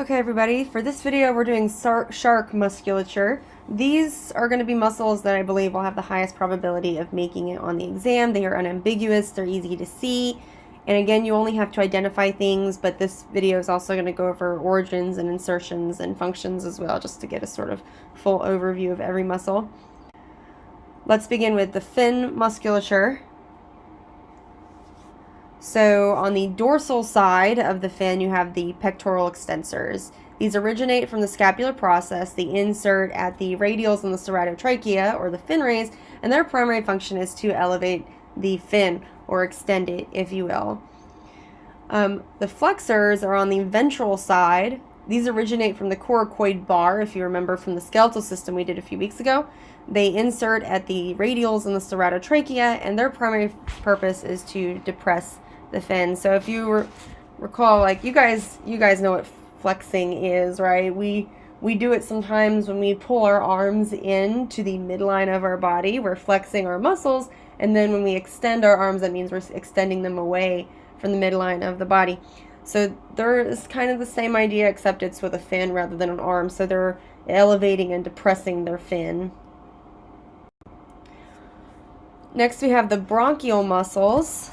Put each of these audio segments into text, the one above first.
Okay everybody, for this video we're doing shark musculature. These are going to be muscles that I believe will have the highest probability of making it on the exam. They are unambiguous, they're easy to see, and again you only have to identify things, but this video is also going to go over origins and insertions and functions as well, just to get a sort of full overview of every muscle. Let's begin with the fin musculature. So on the dorsal side of the fin, you have the pectoral extensors. These originate from the scapular process. They insert at the radials and the ceratotrachea, or the fin rays, and their primary function is to elevate the fin, or extend it, if you will. The flexors are on the ventral side. These originate from the coracoid bar, if you remember from the skeletal system we did a few weeks ago. They insert at the radials and the ceratotrachea, and their primary purpose is to depress the fin. So if you recall, like you guys know what flexing is, right? We do it sometimes when we pull our arms into the midline of our body. We're flexing our muscles, and then when we extend our arms, that means we're extending them away from the midline of the body. So there is kind of the same idea, except it's with a fin rather than an arm. So they're elevating and depressing their fin. Next we have the bronchial muscles,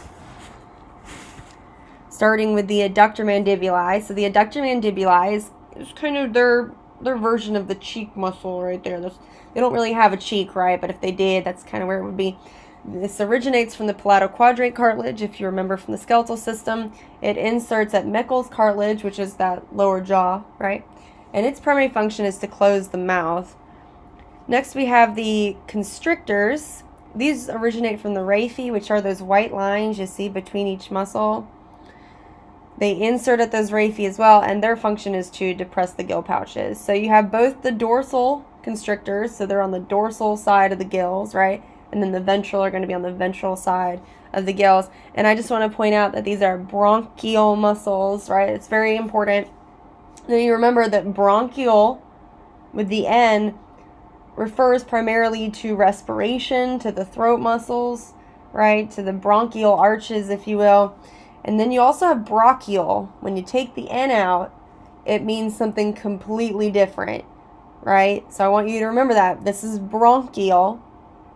starting with the adductor mandibuli. So the adductor mandibuli is kind of their version of the cheek muscle right there. They don't really have a cheek, right? But if they did, that's kind of where it would be. This originates from the palatoquadrate cartilage, if you remember from the skeletal system. It inserts at Meckel's cartilage, which is that lower jaw, right? And its primary function is to close the mouth. Next we have the constrictors. These originate from the raphe, which are those white lines you see between each muscle. They insert at those raphe as well, and their function is to depress the gill pouches. So you have both the dorsal constrictors, so they're on the dorsal side of the gills, right? And then the ventral are going to be on the ventral side of the gills. And I just want to point out that these are bronchial muscles, right? It's very important. Then you remember that bronchial, with the N, refers primarily to respiration, to the throat muscles, right? To the bronchial arches, if you will. And then you also have brachial. When you take the N out, it means something completely different, right? So I want you to remember that. This is bronchial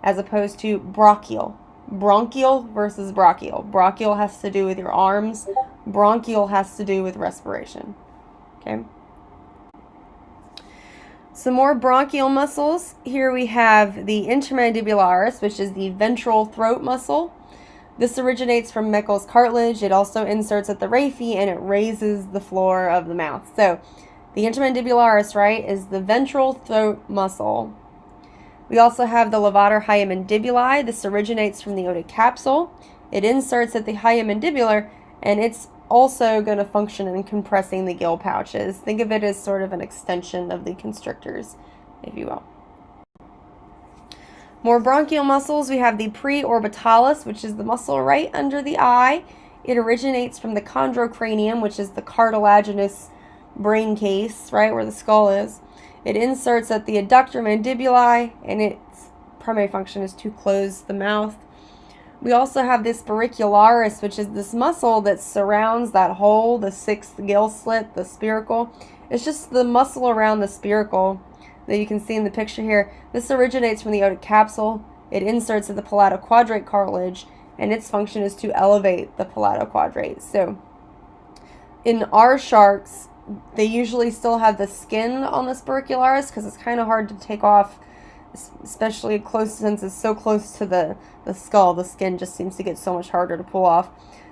as opposed to brachial. Bronchial versus brachial. Brachial has to do with your arms. Bronchial has to do with respiration. Okay? Some more bronchial muscles. Here we have the intermandibularis, which is the ventral throat muscle. This originates from Meckel's cartilage. It also inserts at the raphe, and it raises the floor of the mouth. So the intermandibularis, right, is the ventral throat muscle. We also have the levator hyemandibuli. This originates from the otic capsule. It inserts at the hyomandibular, and it's also going to function in compressing the gill pouches. Think of it as sort of an extension of the constrictors, if you will. More bronchial muscles, we have the preorbitalis, which is the muscle right under the eye. It originates from the chondrocranium, which is the cartilaginous brain case, right, where the skull is. It inserts at the adductor mandibuli, and its primary function is to close the mouth. We also have this auricularis, which is this muscle that surrounds that hole, the sixth gill slit, the spiracle. It's just the muscle around the spiracle that you can see in the picture here. This originates from the otic capsule. It inserts at the palatoquadrate cartilage, and its function is to elevate the palatoquadrate. So in our sharks, they usually still have the skin on the auricularis because it's kind of hard to take off, especially close, since it's so close to the skull. The skin just seems to get so much harder to pull off.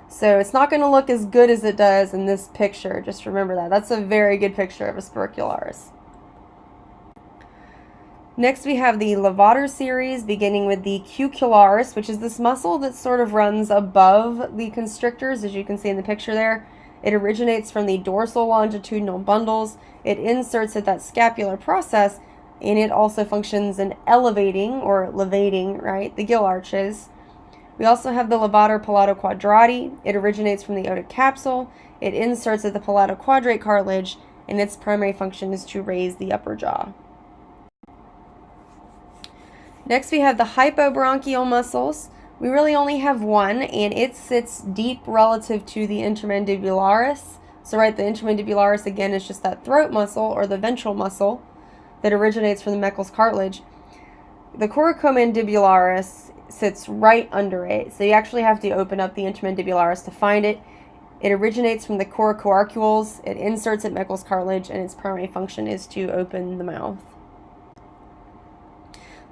So it's not going to look as good as it does in this picture. Just remember that. That's a very good picture of a auricularis. Next we have the levator series, beginning with the cucularis, which is this muscle that sort of runs above the constrictors, as you can see in the picture there. It originates from the dorsal longitudinal bundles. It inserts at that scapular process, and it also functions in elevating or levating, right, the gill arches. We also have the levator palatoquadrati. It originates from the otic capsule. It inserts at the palatoquadrate cartilage, and its primary function is to raise the upper jaw. Next we have the hypobronchial muscles. We really only have one, and it sits deep relative to the intermandibularis, So, right, the intramandibularis, again, is just that throat muscle, or the ventral muscle, that originates from the Meckel's cartilage. The corticomandibularis sits right under it, so you actually have to open up the intramandibularis to find it. It originates from the coracoarcules, it inserts at Meckel's cartilage, and its primary function is to open the mouth.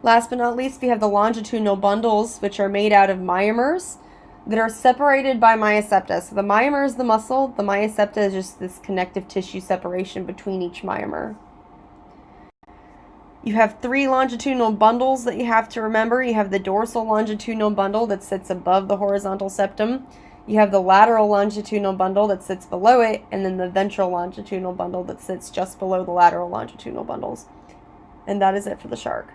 Last but not least, we have the longitudinal bundles, which are made out of myomers that are separated by myosepta. So the myomer is the muscle, the myosepta is just this connective tissue separation between each myomer. You have 3 longitudinal bundles that you have to remember. You have the dorsal longitudinal bundle that sits above the horizontal septum. You have the lateral longitudinal bundle that sits below it, and then the ventral longitudinal bundle that sits just below the lateral longitudinal bundles. And that is it for the shark.